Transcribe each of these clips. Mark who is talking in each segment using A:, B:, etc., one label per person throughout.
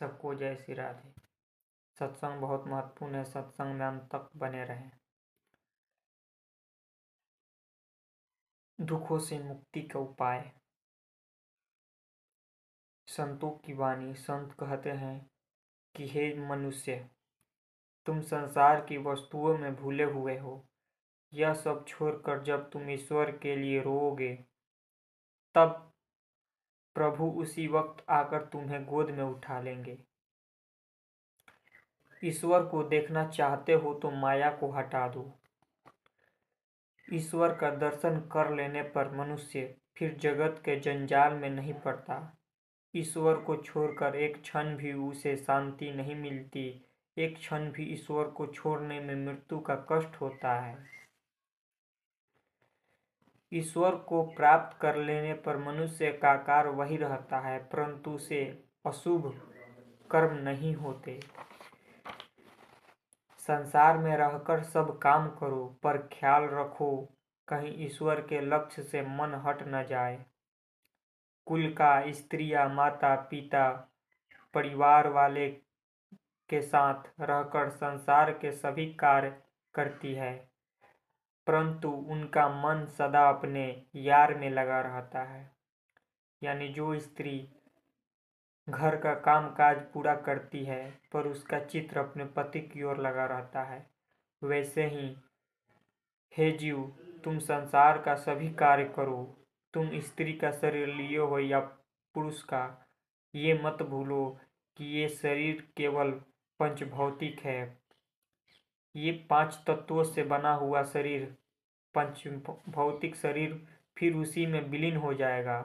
A: सबको जय श्री राधे। सत्संग बहुत महत्वपूर्ण है। सत्संग में अंत तक बने रहें। दुखों से मुक्ति का उपाय। संतों की वाणी। संत कहते हैं कि हे मनुष्य, तुम संसार की वस्तुओं में भूले हुए हो। यह सब छोड़कर जब तुम ईश्वर के लिए रोओगे, तब प्रभु उसी वक्त आकर तुम्हें गोद में उठा लेंगे। ईश्वर को देखना चाहते हो तो माया को हटा दो। ईश्वर का दर्शन कर लेने पर मनुष्य फिर जगत के जंजाल में नहीं पड़ता। ईश्वर को छोड़कर एक क्षण भी उसे शांति नहीं मिलती। एक क्षण भी ईश्वर को छोड़ने में मृत्यु का कष्ट होता है। ईश्वर को प्राप्त कर लेने पर मनुष्य का आकार वही रहता है, परंतु उसे अशुभ कर्म नहीं होते। संसार में रहकर सब काम करो, पर ख्याल रखो कहीं ईश्वर के लक्ष्य से मन हट न जाए। कुल का स्त्रियां माता पिता परिवार वाले के साथ रहकर संसार के सभी कार्य करती है, परंतु उनका मन सदा अपने यार में लगा रहता है। यानी जो स्त्री घर का काम काज पूरा करती है पर उसका चित्र अपने पति की ओर लगा रहता है, वैसे ही हे जीव, तुम संसार का सभी कार्य करो। तुम स्त्री का शरीर लिए हो या पुरुष का, ये मत भूलो कि ये शरीर केवल पंचभौतिक है। ये 5 तत्वों से बना हुआ शरीर, पंच भौतिक शरीर फिर उसी में विलीन हो जाएगा।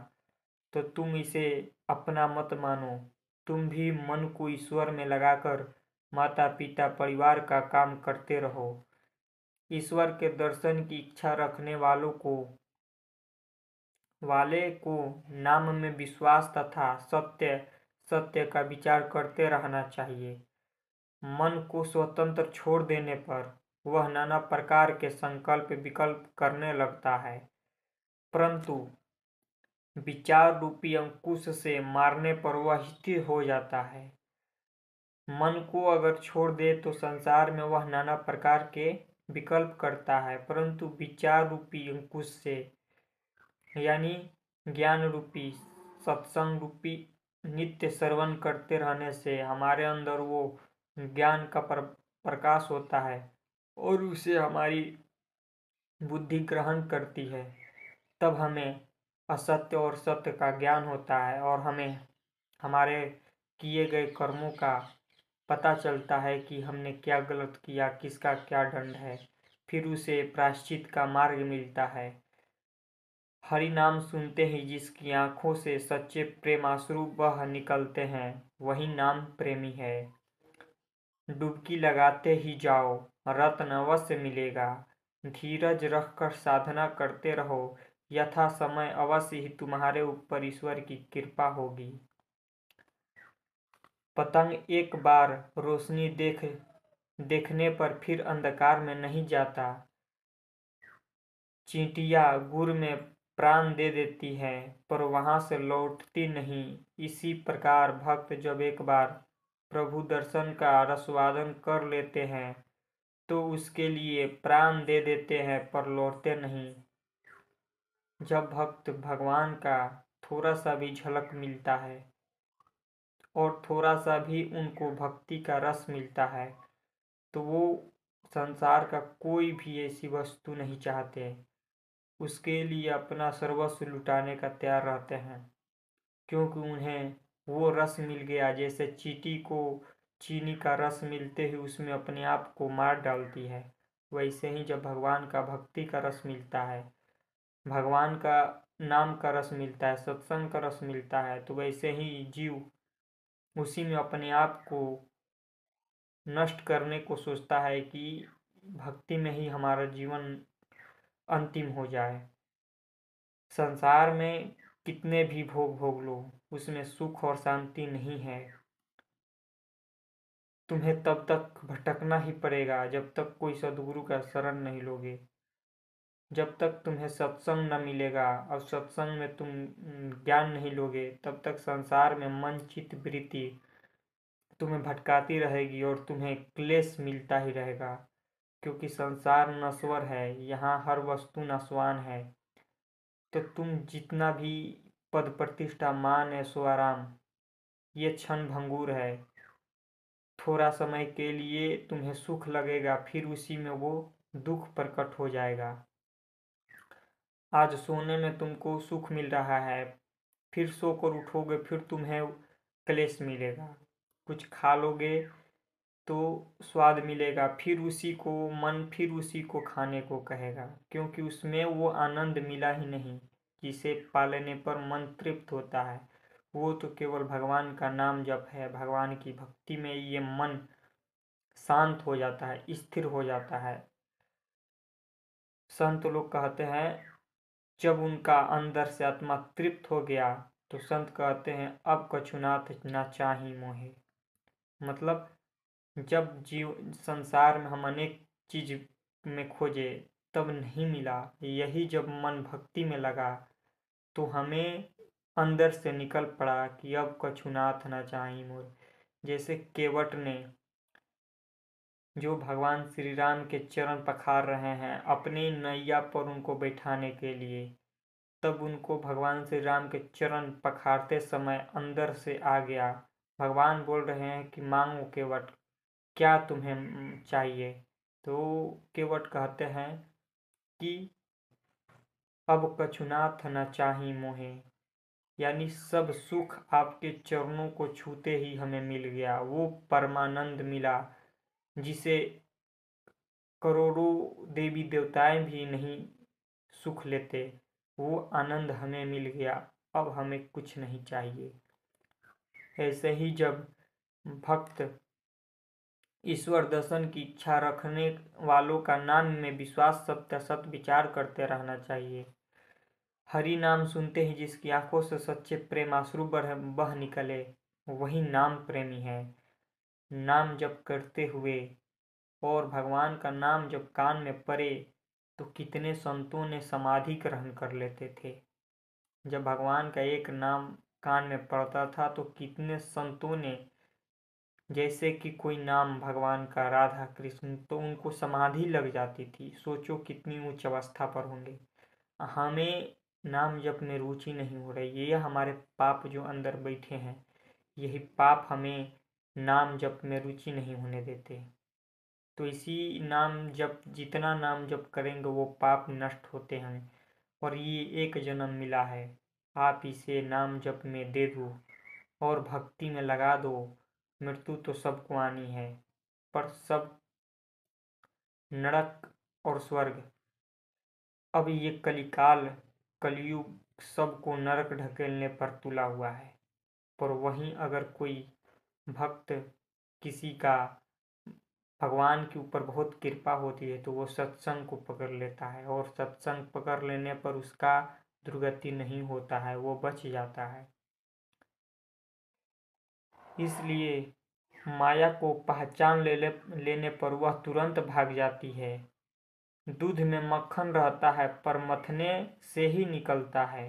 A: तो तुम इसे अपना मत मानो। तुम भी मन को ईश्वर में लगाकर माता पिता परिवार का काम करते रहो। ईश्वर के दर्शन की इच्छा रखने वाले को नाम में विश्वास तथा सत्य का विचार करते रहना चाहिए। मन को स्वतंत्र छोड़ देने पर वह नाना प्रकार के संकल्प विकल्प करने लगता है, परंतु विचार रूपी अंकुश से मारने पर वह स्थिर हो जाता है। मन को अगर छोड़ दे तो संसार में वह नाना प्रकार के विकल्प करता है, परंतु विचार रूपी अंकुश से यानी ज्ञान रूपी सत्संग रूपी नित्य श्रवण करते रहने से हमारे अंदर वो ज्ञान का प्रकाश होता है और उसे हमारी बुद्धि ग्रहण करती है। तब हमें असत्य और सत्य का ज्ञान होता है और हमें हमारे किए गए कर्मों का पता चलता है कि हमने क्या गलत किया, किसका क्या दंड है। फिर उसे प्रायश्चित का मार्ग मिलता है। हरि नाम सुनते ही जिसकी आंखों से सच्चे प्रेमाश्रु बह निकलते हैं, वही नाम प्रेमी है। डुबकी लगाते ही जाओ, रत्न अवश्य मिलेगा। धीरज रखकर साधना करते रहो, यथा समय अवश्य ही तुम्हारे ऊपर ईश्वर की कृपा होगी। पतंग एक बार रोशनी देखने पर फिर अंधकार में नहीं जाता। चींटियां गुड़ में प्राण दे देती है पर वहां से लौटती नहीं। इसी प्रकार भक्त जब एक बार प्रभु दर्शन का रसवादन कर लेते हैं तो उसके लिए प्राण दे देते हैं पर लौटते नहीं। जब भक्त भगवान का थोड़ा सा भी झलक मिलता है और थोड़ा सा भी उनको भक्ति का रस मिलता है तो वो संसार का कोई भी ऐसी वस्तु नहीं चाहते, उसके लिए अपना सर्वस्व लुटाने का तैयार रहते हैं, क्योंकि उन्हें वो रस मिल गया। जैसे चींटी को चीनी का रस मिलते ही उसमें अपने आप को मार डालती है, वैसे ही जब भगवान का भक्ति का रस मिलता है, भगवान का नाम का रस मिलता है, सत्संग का रस मिलता है, तो वैसे ही जीव उसी में अपने आप को नष्ट करने को सोचता है कि भक्ति में ही हमारा जीवन अंतिम हो जाए। संसार में कितने भी भोग भोग लो, उसमें सुख और शांति नहीं है। तुम्हें तब तक भटकना ही पड़ेगा जब तक कोई सद्गुरु का शरण नहीं लोगे, जब तक तुम्हें सत्संग न मिलेगा और सत्संग में तुम ज्ञान नहीं लोगे, तब तक संसार में मन चित्त वृत्ति तुम्हें भटकाती रहेगी और तुम्हें क्लेश मिलता ही रहेगा, क्योंकि संसार नश्वर है, यहाँ हर वस्तु नश्वान है। तो तुम जितना भी पद प्रतिष्ठा मान ऐशो आराम, ये क्षण भंगुर है। थोड़ा समय के लिए तुम्हें सुख लगेगा, फिर उसी में वो दुख प्रकट हो जाएगा। आज सोने में तुमको सुख मिल रहा है, फिर सोकर उठोगे फिर तुम्हें क्लेश मिलेगा। कुछ खा लोगे तो स्वाद मिलेगा, फिर उसी को मन फिर उसी को खाने को कहेगा, क्योंकि उसमें वो आनंद मिला ही नहीं जिसे पा लेने पर मन तृप्त होता है। वो तो केवल भगवान का नाम जप है। भगवान की भक्ति में ये मन शांत हो जाता है, स्थिर हो जाता है। संत लोग कहते हैं जब उनका अंदर से आत्मा तृप्त हो गया तो संत कहते हैं अब कछुनाथ ना चाही मोहे। मतलब जब जीव संसार में हम अनेक चीज में खोजे तब नहीं मिला, यही जब मन भक्ति में लगा तो हमें अंदर से निकल पड़ा कि अब कछुनाथ ना चाही मोहे। जैसे केवट ने जो भगवान श्री राम के चरण पखार रहे हैं अपनी नैया पर उनको बैठाने के लिए, तब उनको भगवान श्री राम के चरण पखारते समय अंदर से आ गया। भगवान बोल रहे हैं कि मांगो केवट, क्या तुम्हें चाहिए। तो केवट कहते हैं कि अब कछुनाथ न चाही मोहे, यानी सब सुख आपके चरणों को छूते ही हमें मिल गया। वो परमानंद मिला जिसे करोड़ों देवी देवताएं भी नहीं सुख लेते। वो आनंद हमें मिल गया, अब हमें कुछ नहीं चाहिए। ऐसे ही जब भक्त ईश्वर दर्शन की इच्छा रखने वालों का नाम में विश्वास सत्य सत विचार करते रहना चाहिए। हरि नाम सुनते ही जिसकी आंखों से सच्चे प्रेम आंसू बह निकले वही नाम प्रेमी है। नाम जप करते हुए और भगवान का नाम जब कान में पड़े तो कितने संतों ने समाधि ग्रहण कर लेते थे। जब भगवान का एक नाम कान में पड़ता था तो कितने संतों ने, जैसे कि कोई नाम भगवान का राधा कृष्ण, तो उनको समाधि लग जाती थी। सोचो कितनी उच्च अवस्था पर होंगे। हमें नाम जप में रुचि नहीं हो रही, ये हमारे पाप जो अंदर बैठे हैं, यही पाप हमें नाम जप में रुचि नहीं होने देते। तो इसी नाम जप, जितना नाम जप करेंगे वो पाप नष्ट होते हैं। और ये एक जन्म मिला है, आप इसे नाम जप में दे दो और भक्ति में लगा दो। मृत्यु तो सबको आनी है, पर सब नरक और स्वर्ग, अब ये कलिकाल कलयुग सबको नरक ढकेलने पर तुला हुआ है। पर वहीं अगर कोई भक्त किसी का भगवान के ऊपर बहुत कृपा होती है तो वो सत्संग को पकड़ लेता है, और सत्संग पकड़ लेने पर उसका दुर्गति नहीं होता है, वो बच जाता है। इसलिए माया को पहचान लेने पर वह तुरंत भाग जाती है। दूध में मक्खन रहता है पर मथने से ही निकलता है।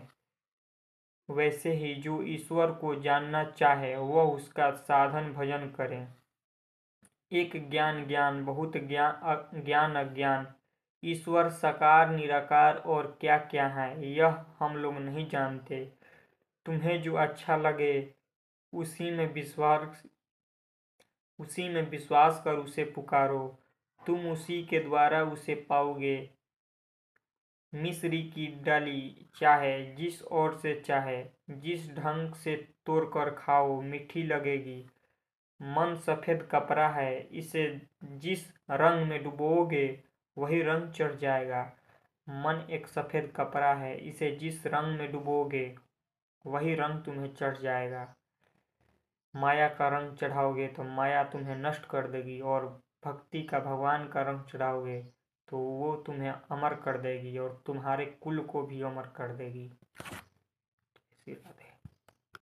A: वैसे ही जो ईश्वर को जानना चाहे वह उसका साधन भजन करे। एक ज्ञान ज्ञान बहुत ज्ञान अज्ञान, ईश्वर साकार निराकार और क्या क्या है यह हम लोग नहीं जानते। तुम्हें जो अच्छा लगे उसी में विश्वास कर उसे पुकारो, तुम उसी के द्वारा उसे पाओगे। मिस्री की डाली चाहे जिस ओर से चाहे, जिस ढंग से तोड़कर खाओ मीठी लगेगी। मन सफेद कपड़ा है, इसे जिस रंग में डुबोगे वही रंग चढ़ जाएगा। मन एक सफेद कपड़ा है, इसे जिस रंग में डुबोगे वही रंग तुम्हें चढ़ जाएगा। माया का रंग चढ़ाओगे तो माया तुम्हें नष्ट कर देगी, और भक्ति का भगवान का रंग चढ़ाओगे तो वो तुम्हें अमर कर देगी और तुम्हारे कुल को भी अमर कर देगी।